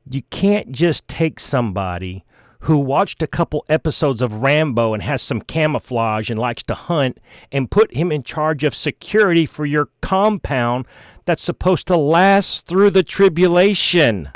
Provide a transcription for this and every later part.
You can't just take somebody who watched a couple episodes of Rambo and has some camouflage and likes to hunt and put him in charge of security for your compound that's supposed to last through the tribulation.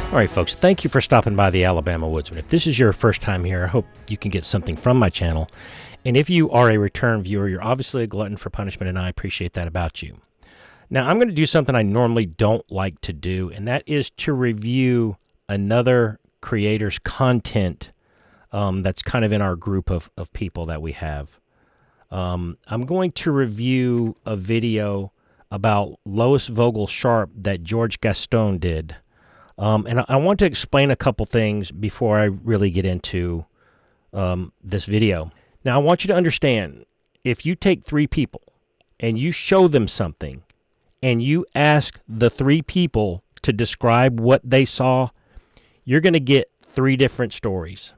All right, folks, thank you for stopping by the Alabama Woodsman. If this is your first time here, I hope you can get something from my channel. And if you are a return viewer, you're obviously a glutton for punishment, and I appreciate that about you. Now, I'm going to do something I normally don't like to do, and that is to review another creator's content that's kind of in our group of people that we have. I'm going to review a video about Lois Voge-Sharp that George Gaston did. And I want to explain a couple things before I really get into this video. Now, I want you to understand, if you take three people and you show them something and you ask the three people to describe what they saw, you're going to get three different stories,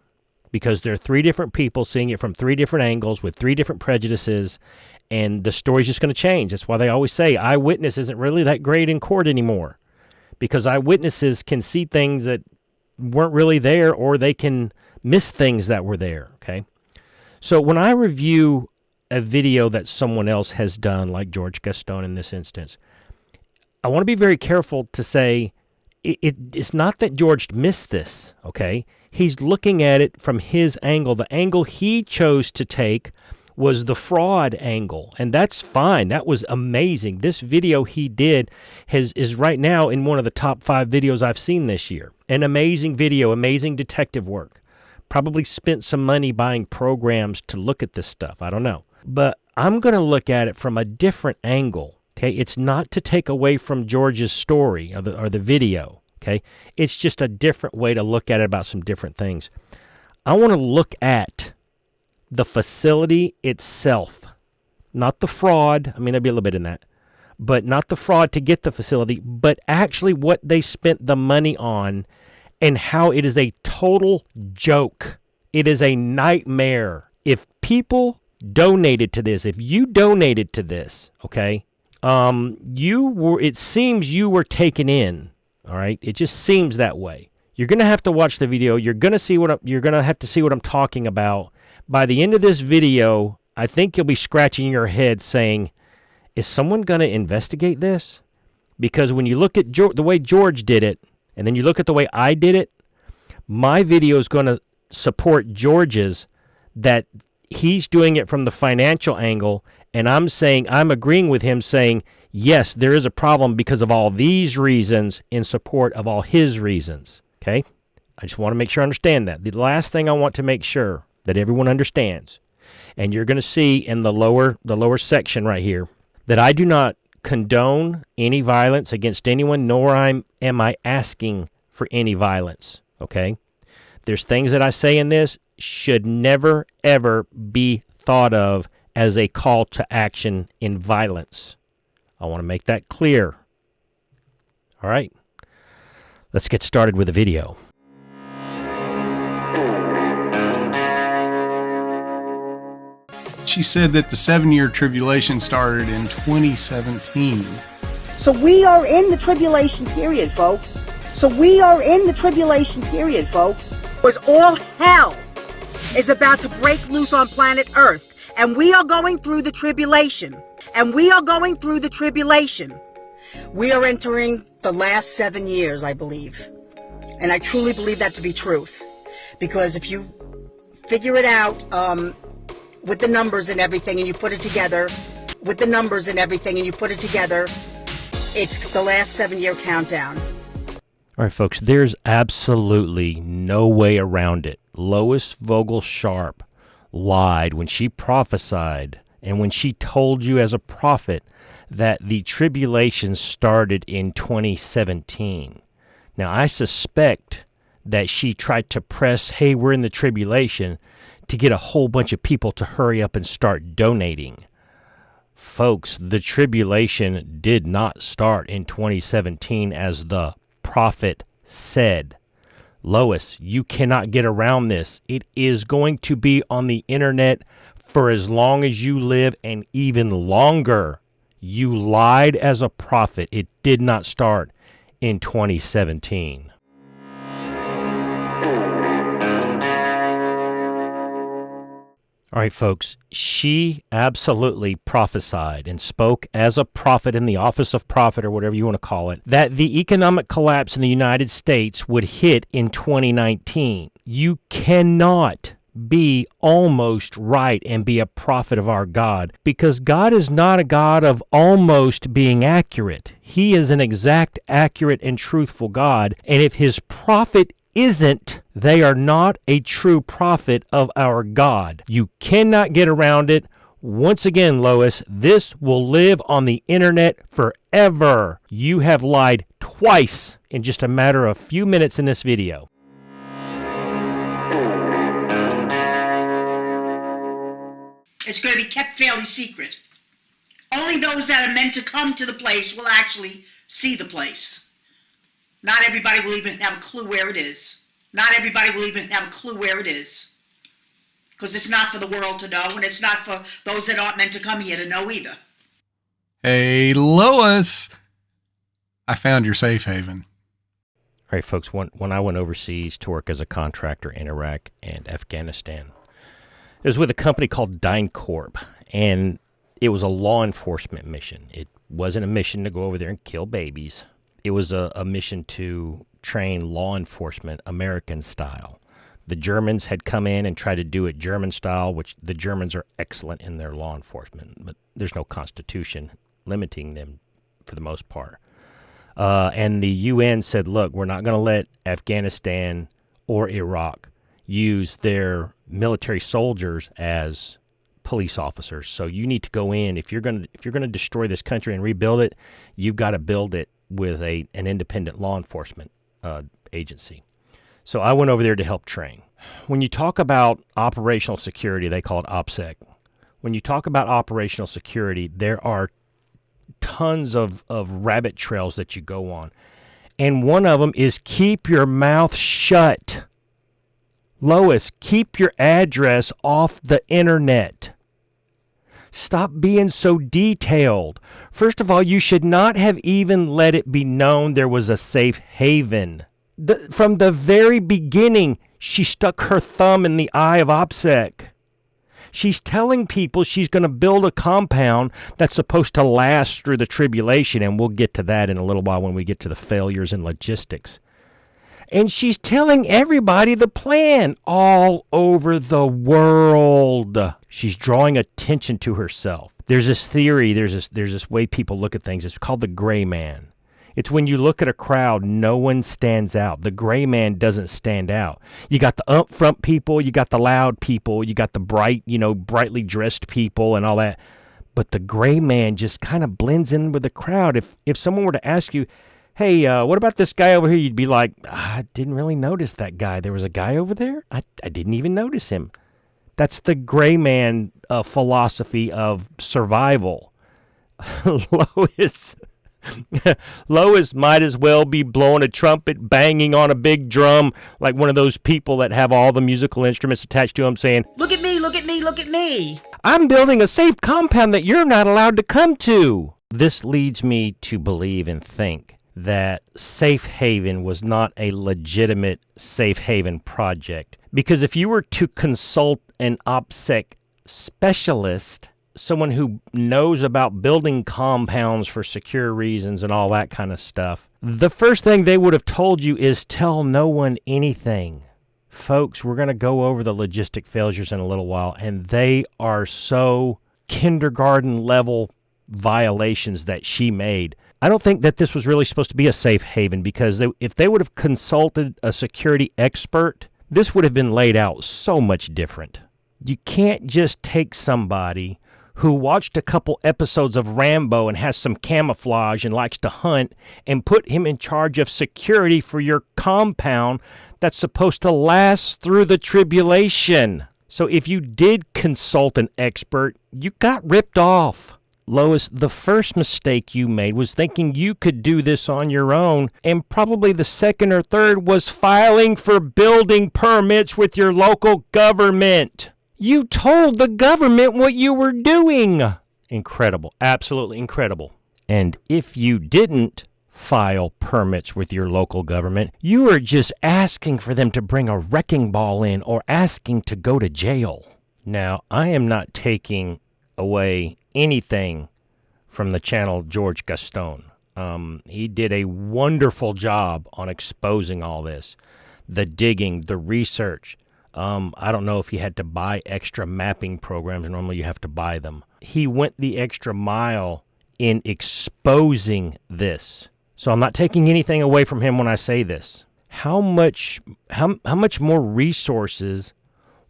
because there are three different people seeing it from three different angles with three different prejudices, and the story's just going to change. That's why they always say eyewitness isn't really that great in court anymore, because eyewitnesses can see things that weren't really there, or they can miss things that were there, okay? So when I review a video that someone else has done, like George Gaston in this instance, I want to be very careful to say it's not that George missed this, okay? He's looking at it from his angle. The angle he chose to take was the fraud angle, and that's fine. That was amazing. This video he did is right now in one of the top 5 videos I've seen this year. An amazing video, amazing detective work. Probably spent some money buying programs to look at this stuff. I don't know. But I'm going to look at it from a different angle, okay? It's not to take away from George's story or the video, okay? It's just a different way to look at it about some different things. I want to look at the facility itself, not the fraud. I mean, there'll be a little bit in that, but not the fraud to get the facility, but actually what they spent the money on and how it is a total joke. It is a nightmare. If people donated to this, if you donated to this, okay, it seems you were taken in, all right? It just seems that way. You're going to have to watch the video. You're going to have to see what I'm talking about. By the end of this video, I think you'll be scratching your head saying, is someone going to investigate this? Because when you look at the way George did it, and then you look at the way I did it, my video is going to support George's, that he's doing it from the financial angle, and I'm agreeing with him saying, yes, there is a problem because of all these reasons in support of all his reasons, okay? I just want to make sure I understand that. The last thing I want to make sure that everyone understands, and you're going to see in the lower section right here, that I do not condone any violence against anyone, nor am I asking for any violence, okay? There's things that I say in this should never, ever be thought of as a call to action in violence. I want to make that clear. All right, let's get started with the video. She said that the 7-year tribulation started in 2017. So we are in the tribulation period, folks. Because all hell is about to break loose on planet Earth. And we are going through the tribulation. We are entering the last 7 years, I believe. And I truly believe that to be truth. Because if you figure it out, with the numbers and everything, and you put it together, it's the last 7-year countdown. All right, folks, there's absolutely no way around it. Lois Voge-Sharp lied when she prophesied and when she told you as a prophet that the tribulation started in 2017. Now, I suspect that she tried to press, hey, we're in the tribulation, to get a whole bunch of people to hurry up and start donating. Folks, the tribulation did not start in 2017 as the prophet said. Lois, you cannot get around this. It is going to be on the internet for as long as you live and even longer. You lied as a prophet. It did not start in 2017. All right, folks, she absolutely prophesied and spoke as a prophet in the office of prophet, or whatever you want to call it, that the economic collapse in the United States would hit in 2019. You cannot be almost right and be a prophet of our God, because God is not a God of almost being accurate. He is an exact, accurate, and truthful God, and if his prophet isn't, they are not a true prophet of our God. You cannot get around it. Once again, Lois, this will live on the internet forever. You have lied twice in just a matter of a few minutes in this video. It's going to be kept fairly secret. Only those that are meant to come to the place will actually see the place. Not everybody will even have a clue where it is. Not everybody will even have a clue where it is. Because it's not for the world to know, and it's not for those that aren't meant to come here to know either. Hey, Lois, I found your safe haven. All right, folks, when I went overseas to work as a contractor in Iraq and Afghanistan, it was with a company called DynCorp, and it was a law enforcement mission. It wasn't a mission to go over there and kill babies. It was a mission to train law enforcement American style. The Germans had come in and tried to do it German style, which the Germans are excellent in their law enforcement, but there's no constitution limiting them for the most part. And the UN said, look, we're not going to let Afghanistan or Iraq use their military soldiers as police officers. So you need to go in. If you're going to destroy this country and rebuild it, you've got to build it with an independent law enforcement agency. So I went over there to help train. When you talk about operational security, they call it OPSEC. When you talk about operational security, there are tons of rabbit trails that you go on. And one of them is keep your mouth shut. Lois, keep your address off the internet. Stop being so detailed. First of all, you should not have even let it be known there was a safe haven. From the very beginning, she stuck her thumb in the eye of OPSEC. She's telling people she's going to build a compound that's supposed to last through the tribulation, and we'll get to that in a little while when we get to the failures in logistics. And she's telling everybody the plan all over the world. She's drawing attention to herself. There's this theory, there's this way people look at things. It's called the gray man. It's when you look at a crowd, no one stands out. The gray man doesn't stand out. You got the upfront people, you got the loud people, you got the brightly dressed people and all that. But the gray man just kind of blends in with the crowd. If someone were to ask you, hey, what about this guy over here? You'd be like, I didn't really notice that guy. There was a guy over there? I didn't even notice him. That's the gray man philosophy of survival. Lois might as well be blowing a trumpet, banging on a big drum, like one of those people that have all the musical instruments attached to them saying, Look at me, look at me, look at me. I'm building a safe compound that you're not allowed to come to. This leads me to believe and think that Safe Haven was not a legitimate Safe Haven project. Because if you were to consult an OPSEC specialist, someone who knows about building compounds for secure reasons and all that kind of stuff, the first thing they would have told you is tell no one anything. Folks, we're going to go over the logistic failures in a little while, and they are so kindergarten level violations that she made I don't think that this was really supposed to be a safe haven, because if they would have consulted a security expert, this would have been laid out so much different. You can't just take somebody who watched a couple episodes of Rambo and has some camouflage and likes to hunt and put him in charge of security for your compound that's supposed to last through the tribulation. So if you did consult an expert, you got ripped off. Lois, the first mistake you made was thinking you could do this on your own, and probably the second or third was filing for building permits with your local government. You told the government what you were doing. Incredible. Absolutely incredible. And if you didn't file permits with your local government, you were just asking for them to bring a wrecking ball in or asking to go to jail. Now, I am not taking away anything from the channel George Gaston. He did a wonderful job on exposing all this. The digging, the research. I don't know if he had to buy extra mapping programs. Normally you have to buy them. He went the extra mile in exposing this. So I'm not taking anything away from him when I say this. How much more resources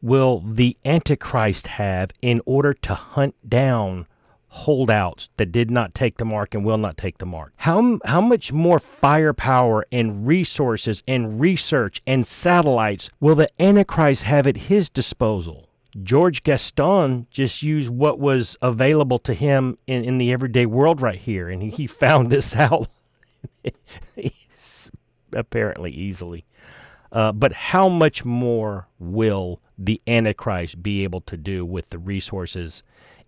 will the Antichrist have in order to hunt down holdouts that did not take the mark and will not take the mark? How much more firepower and resources and research and satellites will the Antichrist have at his disposal? George Gaston just used what was available to him in the everyday world right here, and he found this out apparently easily. But how much more will the Antichrist be able to do with the resources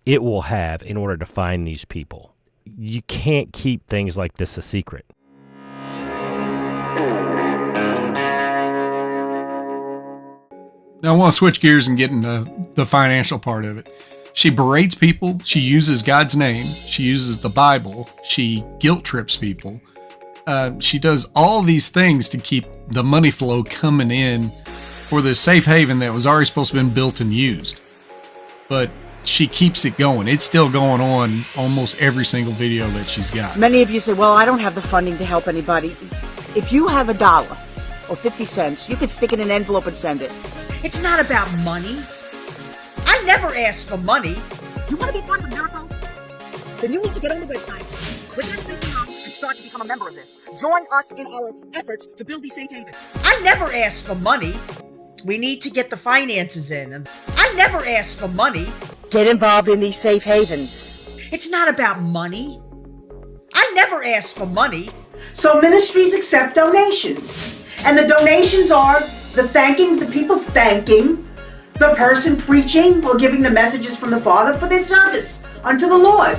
it will have in order to find these people? You can't keep things like this a secret. Now I want to switch gears and get into the financial part of it. She berates people. She uses God's name. She uses the Bible. She guilt trips people. She does all these things to keep the money flow coming in for the safe haven that was already supposed to have been built and used. But she keeps it going. It's still going on almost every single video that she's got. Many of you say, well, I don't have the funding to help anybody. If you have $1 or 50 cents, you could stick it in an envelope and send it. It's not about money. I never ask for money. You want to be part of a miracle? Then you need to get on the website, click on the link, and start to become a member of this. Join us in our efforts to build these safe havens. I never ask for money. We need to get the finances in. I never ask for money. Get involved in these safe havens. It's not about money. I never ask for money. So ministries accept donations. And the donations are the people thanking the person preaching or giving the messages from the Father for their service unto the Lord.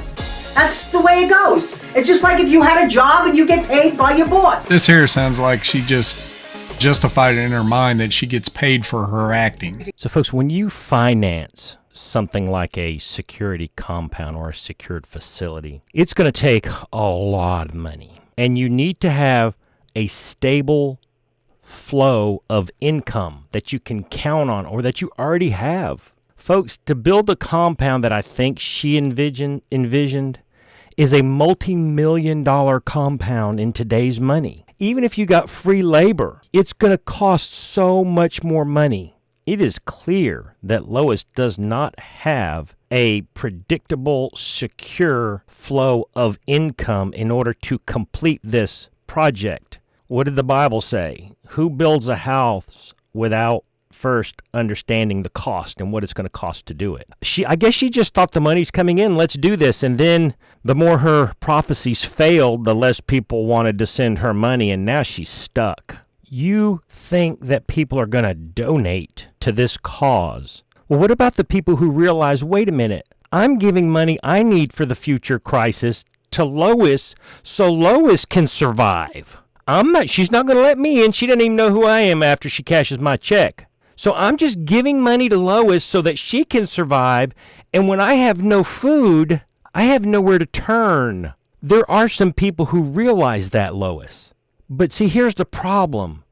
That's the way it goes. It's just like if you had a job and you get paid by your boss. This here sounds like she just justified it in her mind that she gets paid for her acting. So folks, when you finance something like a security compound or a secured facility, it's going to take a lot of money. And you need to have a stable flow of income that you can count on or that you already have. Folks, to build a compound that I think she envisioned is a multi-million-dollar compound in today's money. Even if you got free labor, it's going to cost so much more money. It is clear that Lois does not have a predictable, secure flow of income in order to complete this project. What did the Bible say? Who builds a house without first understanding the cost and what it's going to cost to do it? I guess she just thought the money's coming in, let's do this. And then the more her prophecies failed, the less people wanted to send her money, and now she's stuck. You think that people are going to donate to this cause. Well, what about the people who realize, wait a minute, I'm giving money I need for the future crisis to Lois so Lois can survive. She's not going to let me in. She doesn't even know who I am after she cashes my check. So I'm just giving money to Lois so that she can survive. And when I have no food, I have nowhere to turn. There are some people who realize that, Lois. But see, here's the problem.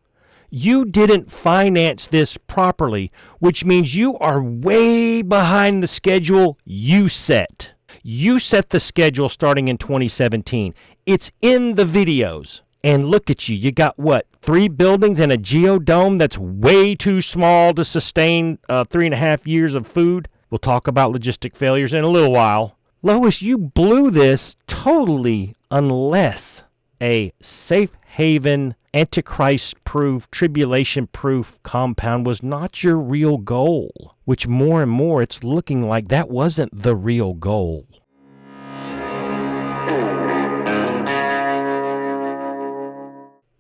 You didn't finance this properly, which means you are way behind the schedule you set. You set the schedule starting in 2017. It's in the videos. And look at you. You got what? 3 buildings and a geodome that's way too small to sustain 3.5 years of food. We'll talk about logistic failures in a little while. Lois, you blew this totally unless a safe haven, antichrist-proof, tribulation-proof compound was not your real goal, which more and more it's looking like that wasn't the real goal.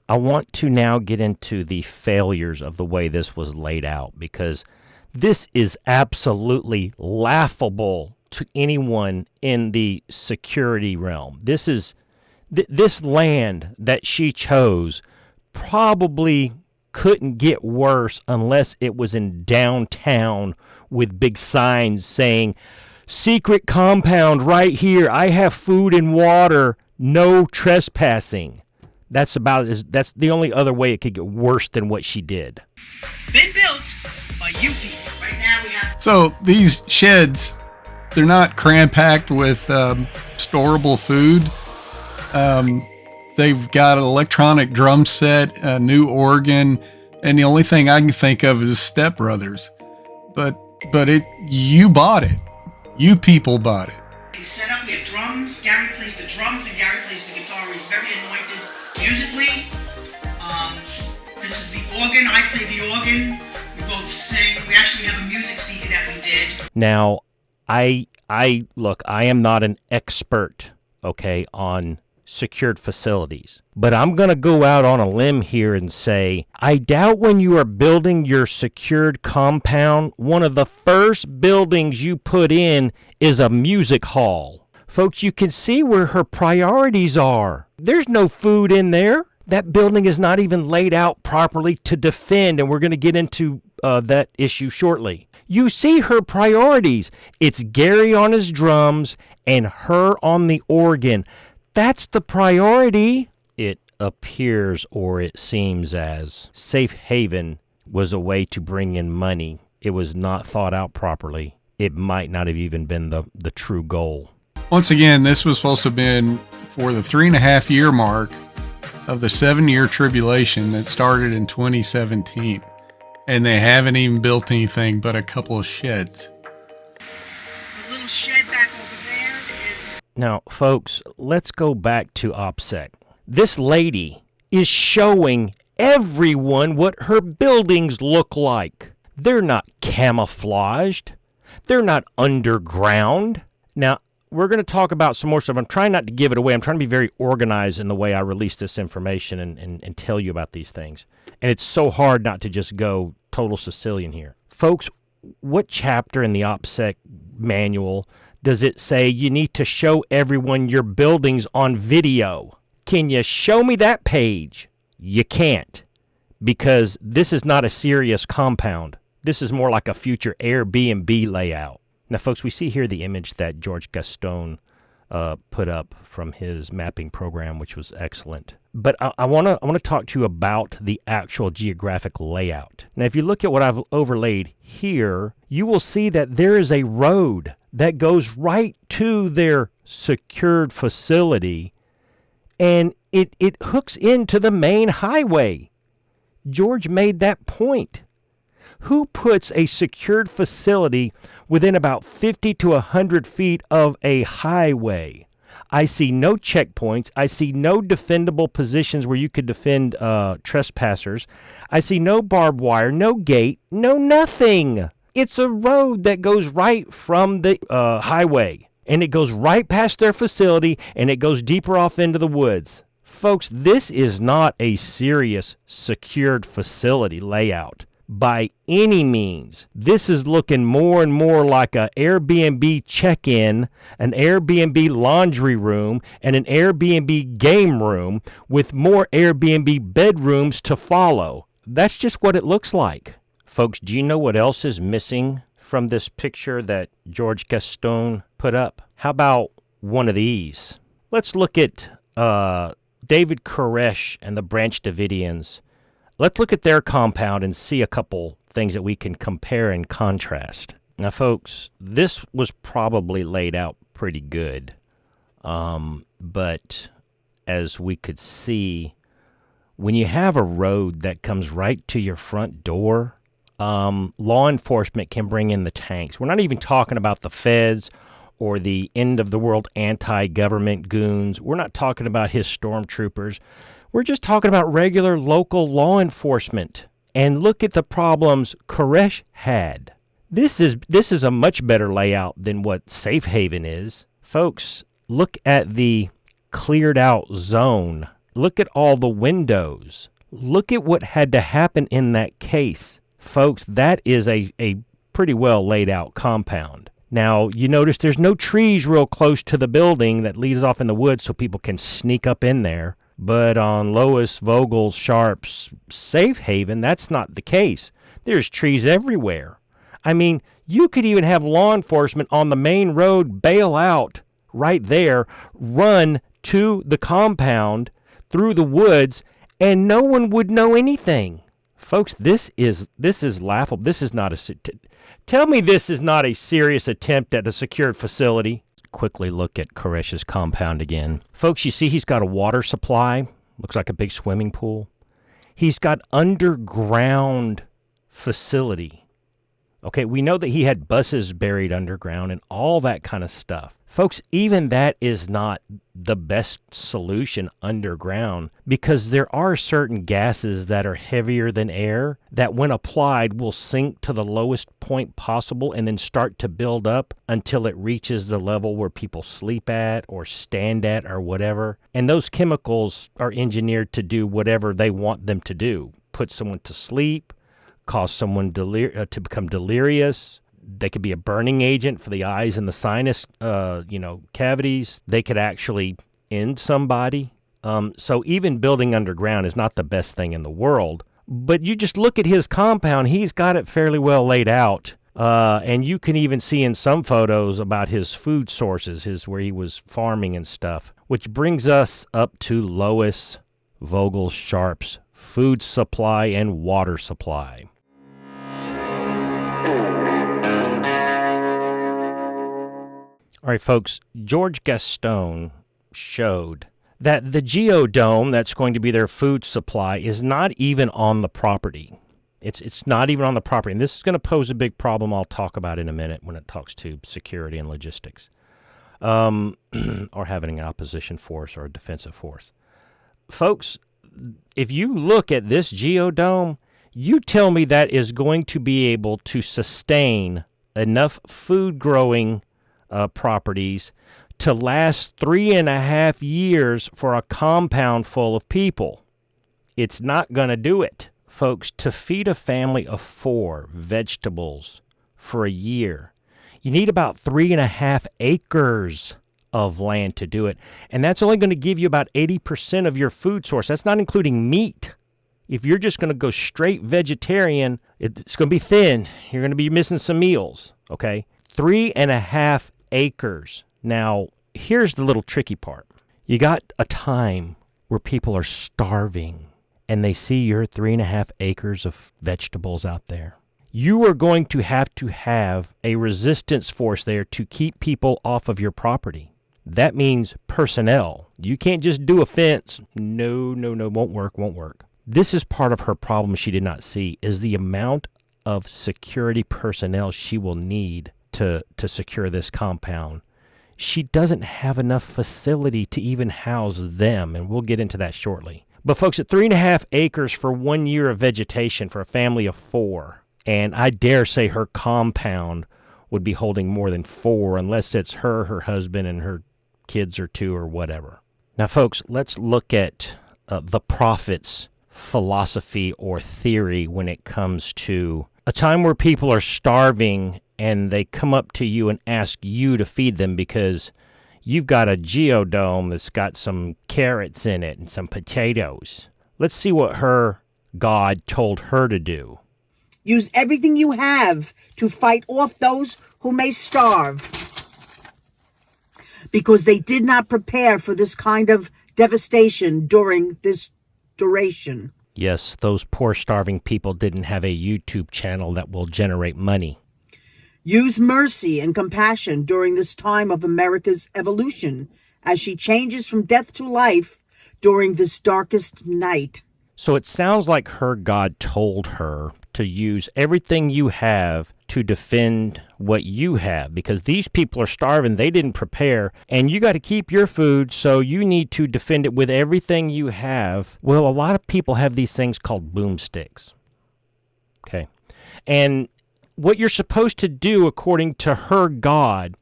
I want to now get into the failures of the way this was laid out, because this is absolutely laughable to anyone in the security realm. This land that she chose probably couldn't get worse unless it was in downtown with big signs saying, "Secret compound right here. I have food and water. No trespassing." That's the only other way it could get worse than what she did. Been built by you people. Right now we have. So these sheds, they're not cram-packed with storable food. They've got an electronic drum set, a new organ, and the only thing I can think of is Step Brothers. But you bought it. You people bought it. We set up. We have drums. Gary plays the drums and Gary plays the guitar. He's very anointed musically. This is the organ. I play the organ. We both sing. We actually have a music CD that we did. Now, I look, I am not an expert, okay, on secured facilities, but I'm going to go out on a limb here and say, I doubt when you are building your secured compound, one of the first buildings you put in is a music hall. Folks, you can see where her priorities are. There's no food in there. That building is not even laid out properly to defend, and we're going to get into that issue shortly. You see her priorities. It's Gary on his drums and her on the organ. That's the priority. It appears, or it seems as, safe haven was a way to bring in money. It was not thought out properly. It might not have even been the true goal. Once again, this was supposed to have been for the 3.5-year mark of the 7-year tribulation that started in 2017. And they haven't even built anything but a couple of sheds. The little shed back over there is. Now, folks, let's go back to OPSEC. This lady is showing everyone what her buildings look like. They're not camouflaged. They're not underground. Now, we're going to talk about some more stuff. I'm trying not to give it away. I'm trying to be very organized in the way I release this information and tell you about these things. And it's so hard not to just go total Sicilian here. Folks, what chapter in the OPSEC manual does it say you need to show everyone your buildings on video? Can you show me that page? You can't, because this is not a serious compound. This is more like a future Airbnb layout. Now, folks, we see here the image that George Gaston put up from his mapping program, which was excellent. But I want to talk to you about the actual geographic layout. Now, if you look at what I've overlaid here, you will see that there is a road that goes right to their secured facility, and it hooks into the main highway. George made that point. Who puts a secured facility within about 50 to 100 feet of a highway? I see no checkpoints. I see no defendable positions where you could defend trespassers. I see no barbed wire, no gate, no nothing. It's a road that goes right from the highway, and it goes right past their facility, and it goes deeper off into the woods. Folks, this is not a serious secured facility layout. By any means. This is looking more and more like an Airbnb check-in, an Airbnb laundry room, and an Airbnb game room with more Airbnb bedrooms to follow. That's just what it looks like. Folks, do you know what else is missing from this picture that George Gaston put up? How about one of these? Let's look at David Koresh and the Branch Davidians. Let's look at their compound and see a couple things that we can compare and contrast. Now, folks, this was probably laid out pretty good, but as we could see, when you have a road that comes right to your front door, law enforcement can bring in the tanks. We're not even talking about the feds or the end-of-the-world anti-government goons. We're not talking about his stormtroopers. We're just talking about regular local law enforcement. And look at the problems Koresh had. This is a much better layout than what Safe Haven is. Folks, look at the cleared out zone. Look at all the windows. Look at what had to happen in that case. Folks, that is a pretty well laid out compound. Now, you notice there's no trees real close to the building that leads off in the woods so people can sneak up in there. But on Lois Voge-Sharp's Safe Haven, that's not the case. There's trees everywhere. I mean, you could even have law enforcement on the main road bail out right there, run to the compound through the woods, and no one would know anything. Folks, this is laughable. This is not tell me this is not a serious attempt at a secured facility. Quickly look at Koresh's compound again. Folks, you see he's got a water supply. Looks like a big swimming pool. He's got underground facility. Okay, we know that he had buses buried underground and all that kind of stuff. Folks, even that is not the best solution underground, because there are certain gases that are heavier than air that when applied will sink to the lowest point possible and then start to build up until it reaches the level where people sleep at or stand at or whatever. And those chemicals are engineered to do whatever they want them to do. Put someone to sleep, cause someone to become delirious. They could be a burning agent for the eyes and the sinus, cavities. They could actually end somebody. So even building underground is not the best thing in the world. But you just look at his compound. He's got it fairly well laid out. And you can even see in some photos about his food sources, where he was farming and stuff. Which brings us up to Lois Voge-Sharp's food supply and water supply. All right, folks, George Gaston showed that the geodome that's going to be their food supply is not even on the property. It's not even on the property. And this is going to pose a big problem I'll talk about in a minute when it talks to security and logistics, or having an opposition force or a defensive force. Folks, if you look at this geodome, you tell me that is going to be able to sustain enough food growing properties to last 3.5 years for a compound full of people. It's not going to do it. Folks, to feed a family of 4 vegetables for a year, you need about 3.5 acres of land to do it. And that's only going to give you about 80% of your food source. That's not including meat. If you're just going to go straight vegetarian, it's going to be thin. You're going to be missing some meals, okay? 3.5 acres. Now, here's the little tricky part. You got a time where people are starving and they see your 3.5 acres of vegetables out there. You are going to have a resistance force there to keep people off of your property. That means personnel. You can't just do a fence. No, won't work. This is part of her problem she did not see, is the amount of security personnel she will need to secure this compound. She doesn't have enough facility to even house them, and we'll get into that shortly. But folks, at 3.5 acres for 1 year of vegetation for a family of 4, and I dare say her compound would be holding more than 4 unless it's her husband, and her kids or 2 or whatever. Now, folks, let's look at the prophet's philosophy or theory when it comes to a time where people are starving and they come up to you and ask you to feed them because you've got a geodome that's got some carrots in it and some potatoes. Let's see what her God told her to do. Use everything you have to fight off those who may starve, because they did not prepare for this kind of devastation during this duration. Yes, those poor starving people didn't have a YouTube channel that will generate money. Use mercy and compassion during this time of America's evolution, as she changes from death to life during this darkest night. So it sounds like her God told her to use everything you have to defend what you have, because these people are starving. They didn't prepare, and you got to keep your food, so you need to defend it with everything you have. Well, a lot of people have these things called boomsticks. Okay. And what you're supposed to do, according to her God,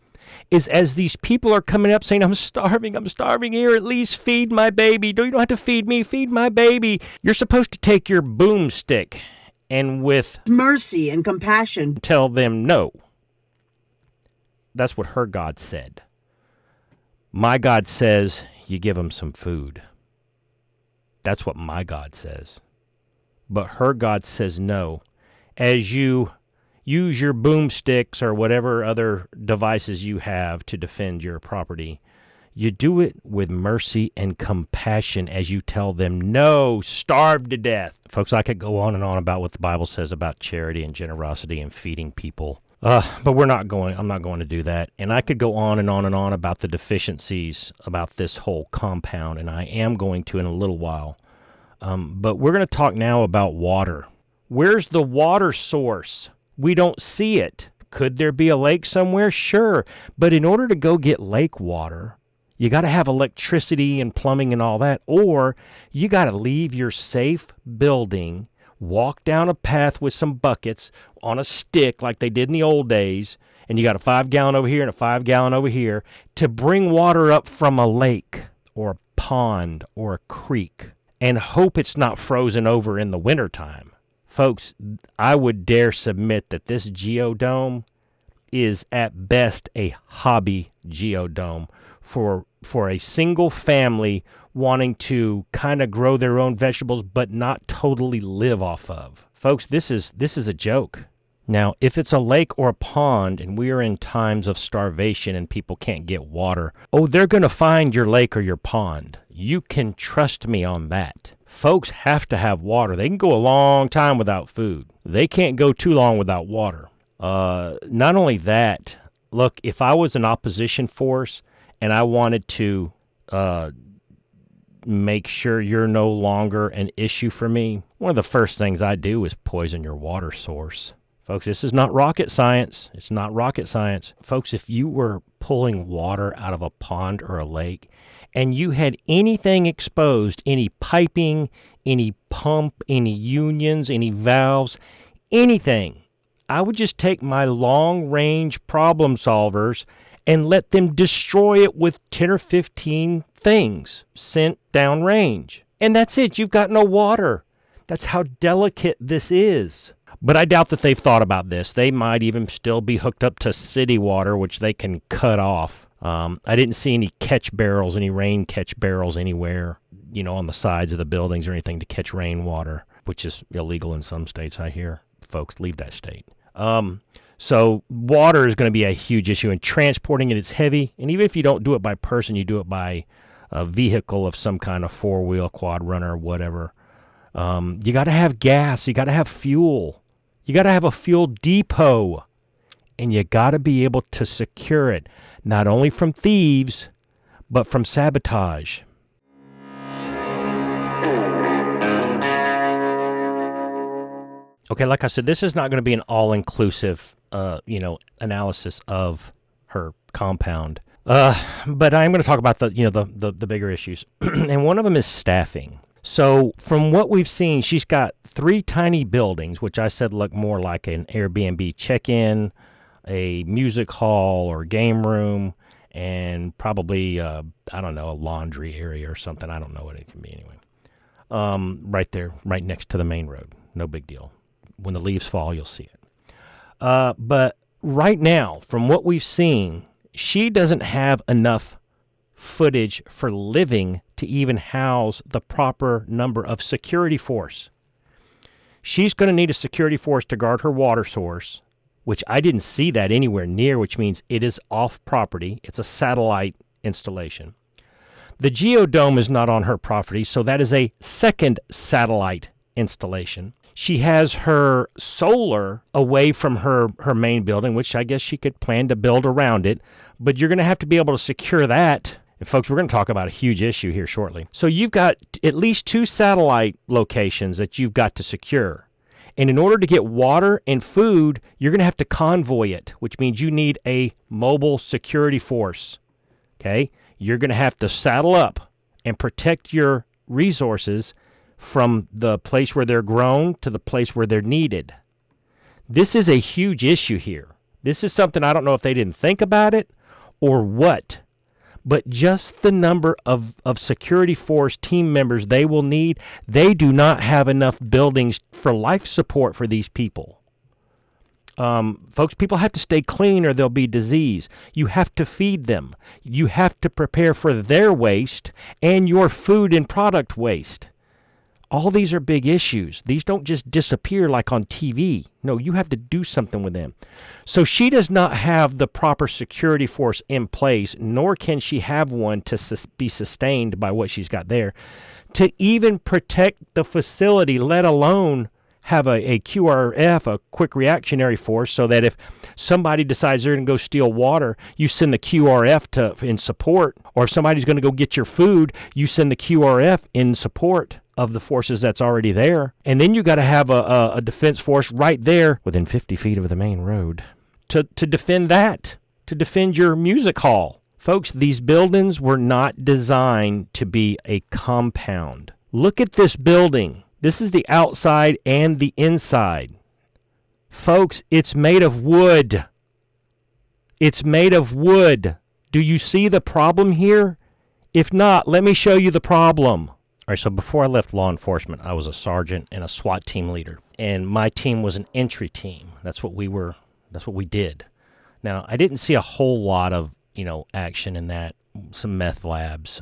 is as these people are coming up saying, I'm starving here, at least feed my baby. You don't have to feed me, feed my baby. You're supposed to take your boomstick and with mercy and compassion tell them no. That's what her God said. My God says you give them some food. That's what my God says. But her God says no. As you use your boomsticks or whatever other devices you have to defend your property, you do it with mercy and compassion as you tell them, no, starve to death. Folks, I could go on and on about what the Bible says about charity and generosity and feeding people. But I'm not going to do that. And I could go on and on and on about the deficiencies about this whole compound, and I am going to in a little while. But we're going to talk now about water. Where's the water source? We don't see it. Could there be a lake somewhere? Sure. But in order to go get lake water, you got to have electricity and plumbing and all that, or you got to leave your safe building, walk down a path with some buckets on a stick like they did in the old days, and you got a 5-gallon over here and a 5-gallon over here to bring water up from a lake or a pond or a creek and hope it's not frozen over in the wintertime. Folks, I would dare submit that this geodome is at best a hobby geodome for a single family wanting to kind of grow their own vegetables but not totally live off of. Folks, this is a joke. Now, if it's a lake or a pond and we are in times of starvation and people can't get water, they're going to find your lake or your pond. You can trust me on that. Folks have to have water. They can go a long time without food. They can't go too long without water. Not only that, look, if I was an opposition force and I wanted to make sure you're no longer an issue for me, one of the first things I do is poison your water source. Folks, this is not rocket science. It's not rocket science. Folks, if you were pulling water out of a pond or a lake and you had anything exposed, any piping, any pump, any unions, any valves, anything, I would just take my long-range problem solvers and let them destroy it with 10 or 15 things sent downrange. And that's it. You've got no water. That's how delicate this is. But I doubt that they've thought about this. They might even still be hooked up to city water, which they can cut off. I didn't see any catch barrels, any rain catch barrels anywhere, on the sides of the buildings or anything to catch rainwater, which is illegal in some states, I hear. Folks, leave that state. So water is going to be a huge issue, and transporting it is heavy. And even if you don't do it by person, you do it by a vehicle of some kind of 4-wheel, quad runner, whatever. You got to have gas. You got to have fuel. You got to have a fuel depot. And you got to be able to secure it, not only from thieves, but from sabotage. Okay, like I said, this is not going to be an all-inclusive, analysis of her compound. But I am going to talk about the bigger issues. And one of them is staffing. So from what we've seen, she's got 3 tiny buildings, which I said look more like an Airbnb check-in, a music hall or game room, and probably, a laundry area or something. I don't know what it can be anyway. Right there, right next to the main road. No big deal. When the leaves fall, you'll see it. But right now, from what we've seen, she doesn't have enough footage for living to even house the proper number of security force. She's going to need a security force to guard her water source, which I didn't see that anywhere near, which means it is off property. It's a satellite installation. The geodome is not on her property, so that is a second satellite installation. She has her solar away from her main building, which I guess she could plan to build around it, but you're going to have to be able to secure that. And folks, we're going to talk about a huge issue here shortly. So you've got at least 2 satellite locations that you've got to secure. And in order to get water and food, you're going to have to convoy it, which means you need a mobile security force. Okay? You're going to have to saddle up and protect your resources from the place where they're grown to the place where they're needed. This is a huge issue here. This is something I don't know if they didn't think about it or what, but just the number of security force team members they will need, they do not have enough buildings for life support for these people. Folks, people have to stay clean or there'll be disease. You have to feed them. You have to prepare for their waste and your food and product waste. All these are big issues. These don't just disappear like on TV. No, you have to do something with them. So she does not have the proper security force in place, nor can she have one to be sustained by what she's got there, to even protect the facility, let alone have a QRF, a quick reactionary force, so that if somebody decides they're going to go steal water, you send the QRF in support, or if somebody's going to go get your food, you send the QRF in support of the forces that's already there. And then you got to have a defense force right there within 50 feet of the main road to defend that, to defend your music hall. Folks, these buildings were not designed to be a compound. Look at this building. This is the outside and the inside. Folks, it's made of wood. It's made of wood. Do you see the problem here? If not, let me show you the problem. All right, so before I left law enforcement, I was a sergeant and a SWAT team leader. And my team was an entry team. That's what we did. Now, I didn't see a whole lot of, action in that, some meth labs,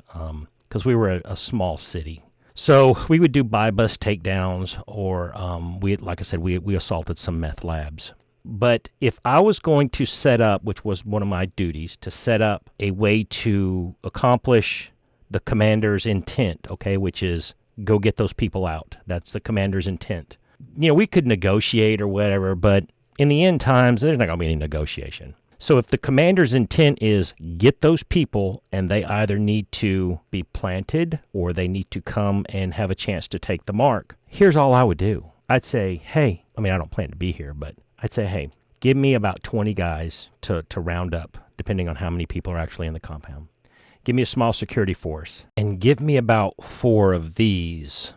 because we were a small city. So we would do buy-bus takedowns, or we assaulted some meth labs. But if I was going to set up, which was one of my duties, to set up a way to accomplish the commander's intent, okay, which is go get those people out. That's the commander's intent. We could negotiate or whatever, but in the end times, there's not going to be any negotiation. So if the commander's intent is get those people and they either need to be planted or they need to come and have a chance to take the mark, here's all I would do. I'd say, hey, I don't plan to be here, but I'd say, hey, give me about 20 guys to round up, depending on how many people are actually in the compound. Give me a small security force and give me about 4 of these.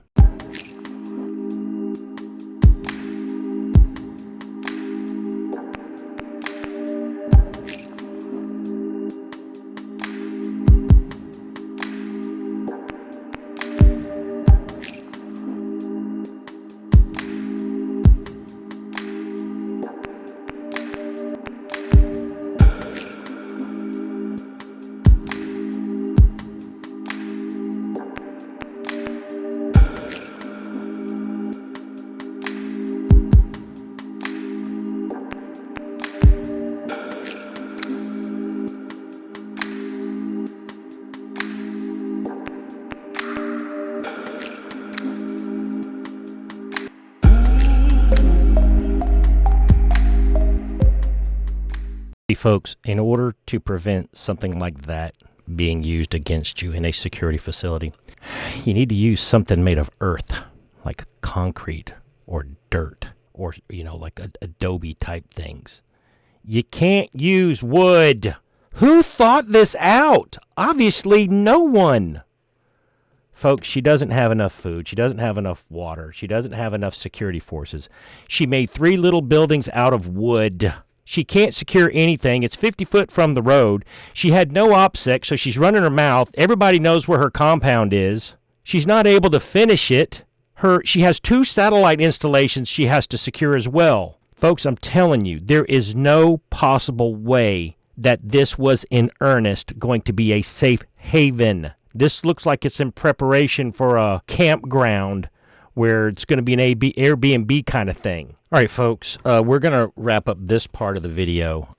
Folks, in order to prevent something like that being used against you in a security facility, you need to use something made of earth, like concrete or dirt or, like adobe type things. You can't use wood. Who thought this out? Obviously, no one. Folks, she doesn't have enough food. She doesn't have enough water. She doesn't have enough security forces. She made 3 little buildings out of wood. She can't secure anything. It's 50 foot from the road. She had no OPSEC, so she's running her mouth. Everybody knows where her compound is. She's not able to finish it. She has 2 satellite installations she has to secure as well. Folks, I'm telling you, there is no possible way that this was in earnest going to be a safe haven. This looks like it's in preparation for a campground where it's going to be an Airbnb kind of thing. All right, folks, we're going to wrap up this part of the video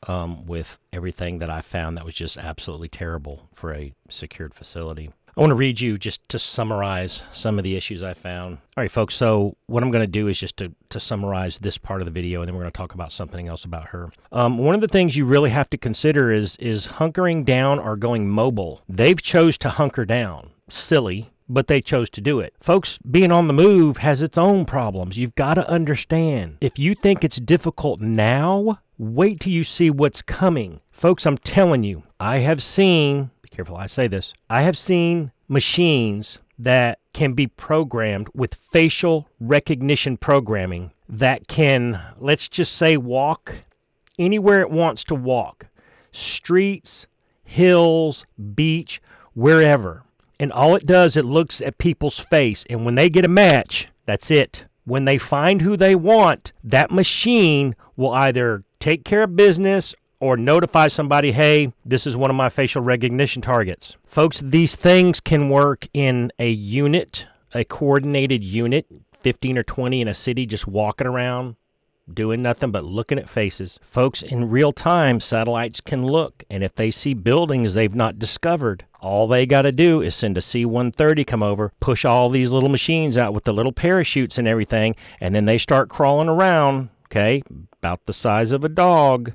with everything that I found that was just absolutely terrible for a secured facility. I want to read you just to summarize some of the issues I found. All right, folks, so what I'm going to do is just to summarize this part of the video, and then we're going to talk about something else about her. One of the things you really have to consider is hunkering down or going mobile. They've chose to hunker down. Silly, but they chose to do it. Folks, being on the move has its own problems. You've got to understand. If you think it's difficult now, wait till you see what's coming. Folks, I'm telling you, I have seen, be careful I say this, I have seen machines that can be programmed with facial recognition programming that can, let's just say, walk anywhere it wants to walk. Streets, hills, beach, wherever. And all it does, it looks at people's face. And when they get a match, that's it. When they find who they want, that machine will either take care of business or notify somebody, hey, this is one of my facial recognition targets. Folks, these things can work in a unit, a coordinated unit, 15 or 20 in a city just walking around, doing nothing but looking at faces. Folks, in real time, satellites can look, and if they see buildings they've not discovered, all they got to do is send a C-130 come over, push all these little machines out with the little parachutes and everything, and then they start crawling around, okay, about the size of a dog,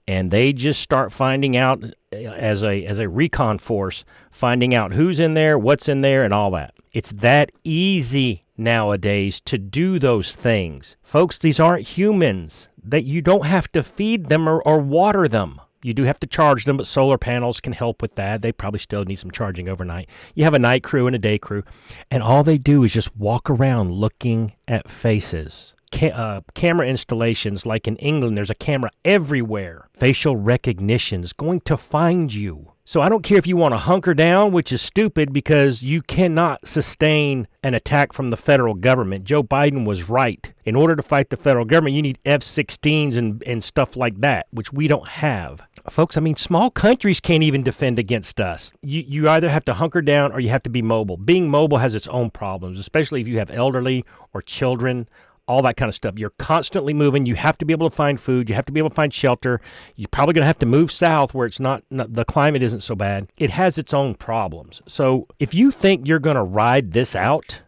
and they just start finding out as a recon force, finding out who's in there, what's in there, and all that. It's that easy nowadays to do those things. Folks, these aren't humans. That you don't have to feed them or water them. You do have to charge them, but solar panels can help with that. They probably still need some charging overnight. You have a night crew and a day crew, and all they do is just walk around looking at faces. Camera installations, like in England, there's a camera everywhere. Facial recognition is going to find you. So I don't care if you want to hunker down, which is stupid because you cannot sustain an attack from the federal government. Joe Biden was right. In order to fight the federal government, you need F-16s and stuff like that, which we don't have. Folks, I mean, small countries can't even defend against us. You either have to hunker down or you have to be mobile. Being mobile has its own problems, especially if you have elderly or children, all that kind of stuff. You're constantly moving. You have to be able to find food. You have to be able to find shelter. You're probably going to have to move south where it's not the climate isn't so bad. It has its own problems. So if you think you're going to ride this out,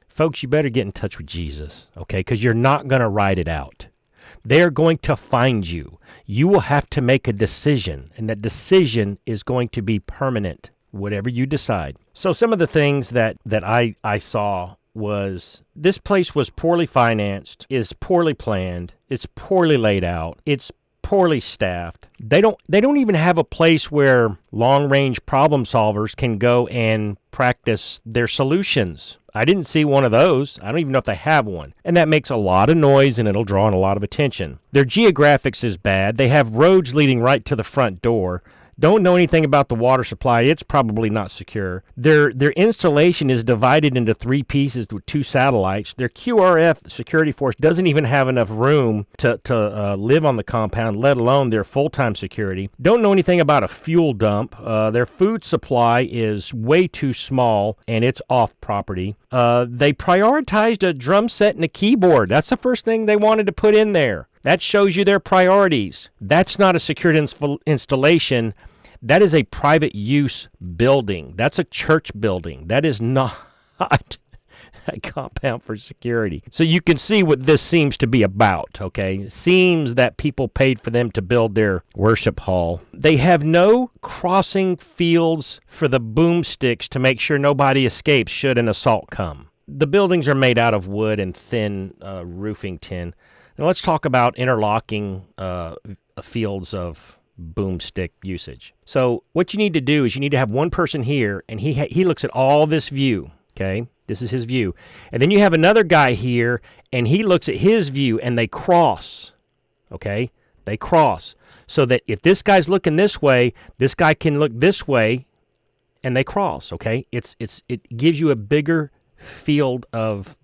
folks, you better get in touch with Jesus, okay? Because you're not going to ride it out. They're going to find you. You will have to make a decision, and that decision is going to be permanent, whatever you decide. So some of the things that I saw was this place was poorly financed, is poorly planned, it's poorly laid out, it's poorly staffed. They don't even have a place where long-range problem solvers can go and practice their solutions. I didn't see one of those. I don't even know if they have one. And that makes a lot of noise and it'll draw in a lot of attention. Their geographics is bad. They have roads leading right to the front door. Don't know anything about the water supply. It's probably not secure. Their installation is divided into 3 pieces with 2 satellites. Their QRF security force doesn't even have enough room to live on the compound, let alone their full-time security. Don't know anything about a fuel dump. Their food supply is way too small, and it's off property. They prioritized a drum set and a keyboard. That's the first thing they wanted to put in there. That shows you their priorities. That's not a secured installation. That is a private use building. That's a church building. That is not a compound for security. So you can see what this seems to be about, okay? It seems that people paid for them to build their worship hall. They have no crossing fields for the boomsticks to make sure nobody escapes should an assault come. The buildings are made out of wood and thin roofing tin. Now let's talk about interlocking fields of boomstick usage. So what you need to do is you need to have one person here, and he looks at all this view, okay? This is his view. And then you have another guy here, and he looks at his view, and they cross, okay? They cross. So that if this guy's looking this way, this guy can look this way, and they cross, okay? It gives you a bigger field of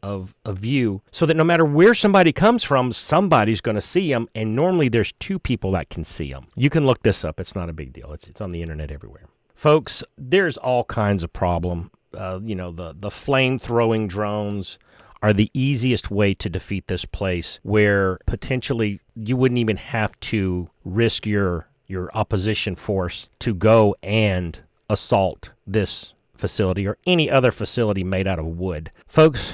view so that no matter where somebody comes from, somebody's going to see them, and normally there's 2 people that can see them. You can look this up. It's not a big deal. It's on the internet everywhere. Folks, there's all kinds of problem. The flame-throwing drones are the easiest way to defeat this place, where potentially you wouldn't even have to risk your opposition force to go and assault this facility or any other facility made out of wood. Folks,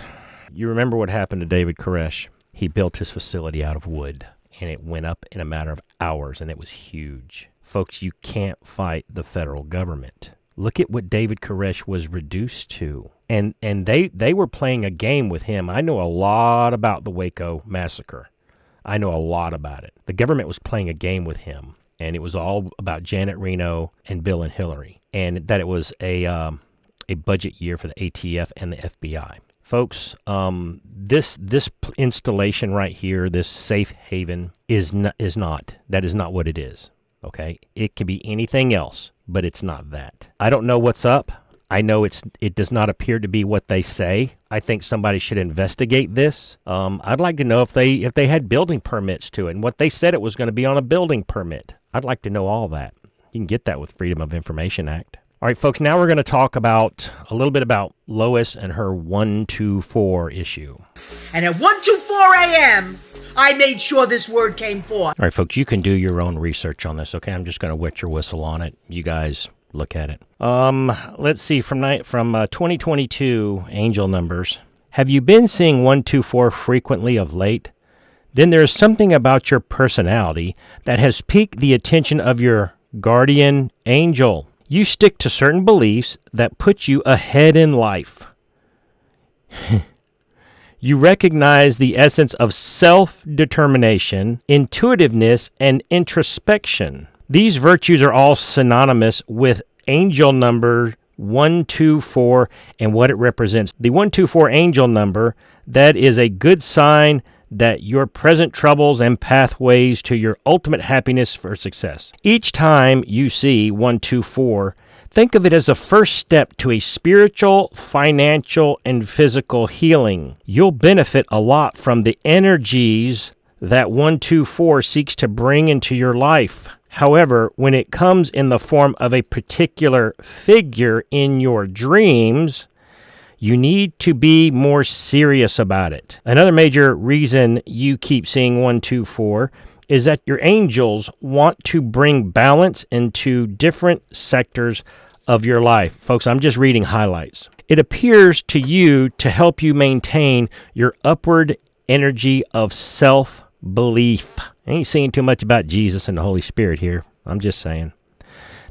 you remember what happened to David Koresh? He built his facility out of wood, and it went up in a matter of hours, and it was huge. Folks, you can't fight the federal government. Look at what David Koresh was reduced to. And they were playing a game with him. I know a lot about the Waco massacre. I know a lot about it. The government was playing a game with him, and it was all about Janet Reno and Bill and Hillary, and that it was a budget year for the ATF and the FBI. Folks, this installation right here, this safe haven, is not what it is. Okay, it can be anything else, but it's not that. I don't know what's up. I know it does not appear to be what they say. I think somebody should investigate this. I'd like to know if they had building permits to it and what they said it was going to be on a building permit. I'd like to know all that. You can get that with Freedom of Information Act. All right, folks, now we're going to talk about a little bit about Lois and her 124 issue. And at 1:24 a.m., I made sure this word came forth. All right, folks, you can do your own research on this, okay? I'm just going to wet your whistle on it. You guys look at it. Let's see, from 2022 angel numbers. Have you been seeing 124 frequently of late? Then there is something about your personality that has piqued the attention of your guardian angel. You stick to certain beliefs that put you ahead in life. You recognize the essence of self-determination, intuitiveness, and introspection. These virtues are all synonymous with angel number 124 and what it represents. The 124 angel number, that is a good sign that your present troubles and pathways to your ultimate happiness for success. Each time you see 124, think of it as a first step to a spiritual, financial, and physical healing. You'll benefit a lot from the energies that 124 seeks to bring into your life. However, when it comes in the form of a particular figure in your dreams, you need to be more serious about it. Another major reason you keep seeing 124 is that your angels want to bring balance into different sectors of your life. Folks, I'm just reading highlights. It appears to you to help you maintain your upward energy of self-belief. I ain't saying too much about Jesus and the Holy Spirit here. I'm just saying.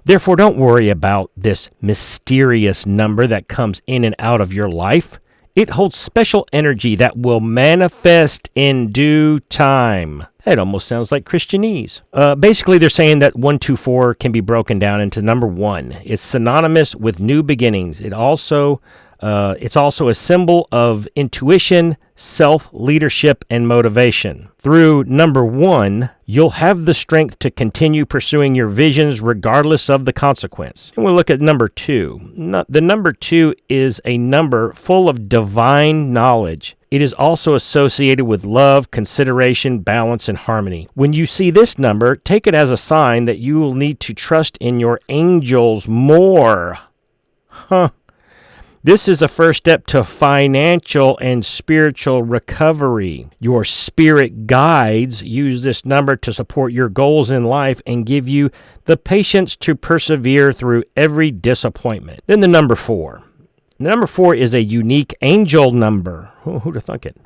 Therefore, don't worry about this mysterious number that comes in and out of your life. It holds special energy that will manifest in due time. It almost sounds like Christianese. Basically, they're saying that 124 can be broken down into number 1. It's synonymous with new beginnings. It's also a symbol of intuition, self-leadership, and motivation. Through number 1, you'll have the strength to continue pursuing your visions regardless of the consequence. And we'll look at number 2. The number 2 is a number full of divine knowledge. It is also associated with love, consideration, balance, and harmony. When you see this number, take it as a sign that you will need to trust in your angels more. This is a first step to financial and spiritual recovery. Your spirit guides use this number to support your goals in life and give you the patience to persevere through every disappointment. Then the number 4. Number 4 is a unique angel number. Who'd have thunk it?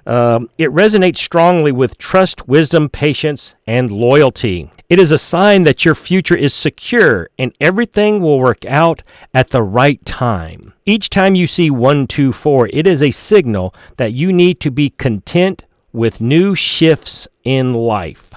It resonates strongly with trust, wisdom, patience, and loyalty. It is a sign that your future is secure and everything will work out at the right time. Each time you see 124, it is a signal that you need to be content with new shifts in life.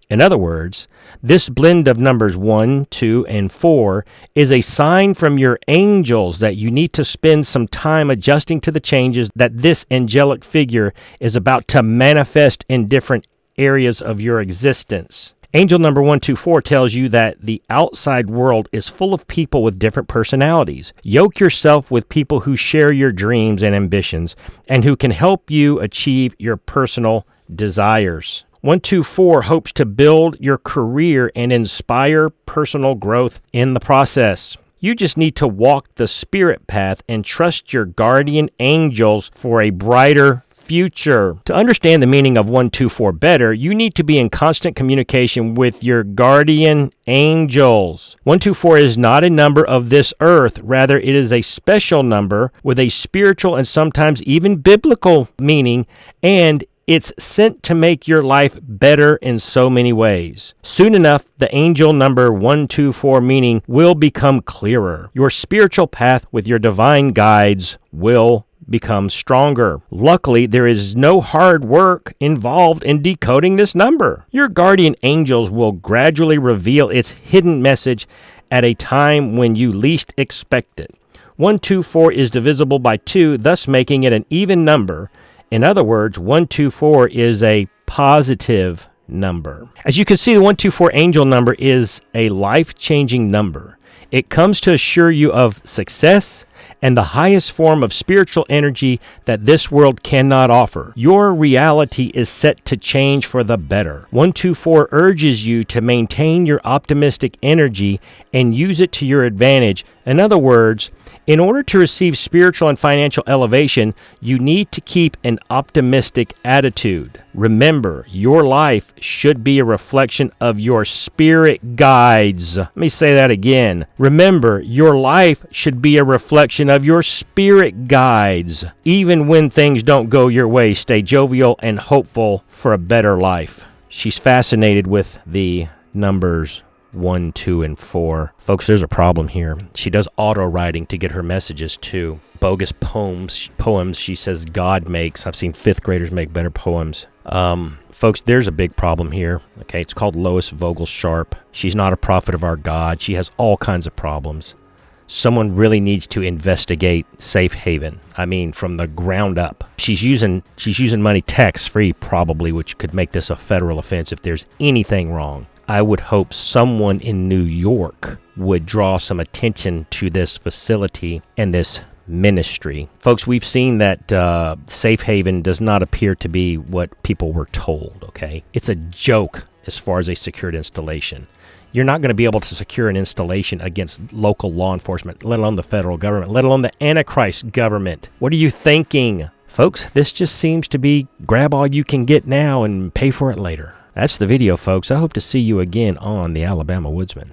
In other words, this blend of numbers 1, 2, and 4 is a sign from your angels that you need to spend some time adjusting to the changes that this angelic figure is about to manifest in different areas of your existence. Angel number 124 tells you that the outside world is full of people with different personalities. Yoke yourself with people who share your dreams and ambitions and who can help you achieve your personal desires. 124 hopes to build your career and inspire personal growth in the process. You just need to walk the spirit path and trust your guardian angels for a brighter future. To understand the meaning of 124 better, you need to be in constant communication with your guardian angels. 124 is not a number of this earth. Rather, it is a special number with a spiritual and sometimes even biblical meaning, and it's sent to make your life better in so many ways. Soon enough, the angel number 124 meaning will become clearer. Your spiritual path with your divine guides will become stronger. Luckily, there is no hard work involved in decoding this number. Your guardian angels will gradually reveal its hidden message at a time when you least expect it. 124 is divisible by 2, thus making it an even number. In other words, 124 is a positive number. As you can see, the 124 angel number is a life-changing number. It comes to assure you of success and the highest form of spiritual energy that this world cannot offer. Your reality is set to change for the better. 124 urges you to maintain your optimistic energy and use it to your advantage. In other words, in order to receive spiritual and financial elevation, you need to keep an optimistic attitude. Remember, your life should be a reflection of your spirit guides. Let me say that again. Remember, your life should be a reflection of your spirit guides. Even when things don't go your way, stay jovial and hopeful for a better life. She's fascinated with the numbers 1, 2, and 4. Folks, there's a problem here. She does auto writing to get her messages too. Bogus poems she says God makes. I've seen 5th graders make better poems. Folks, there's a big problem here. Okay, it's called Lois Voge-Sharp. She's not a prophet of our God. She has all kinds of problems. Someone really needs to investigate Safe Haven. I mean, from the ground up. She's using money tax-free probably, which could make this a federal offense if there's anything wrong. I would hope someone in New York would draw some attention to this facility and this ministry. Folks, we've seen that Safe Haven does not appear to be what people were told, okay? It's a joke as far as a secured installation. You're not going to be able to secure an installation against local law enforcement, let alone the federal government, let alone the Antichrist government. What are you thinking? Folks, this just seems to be grab all you can get now and pay for it later. That's the video, folks. I hope to see you again on the Alabama Woodsman.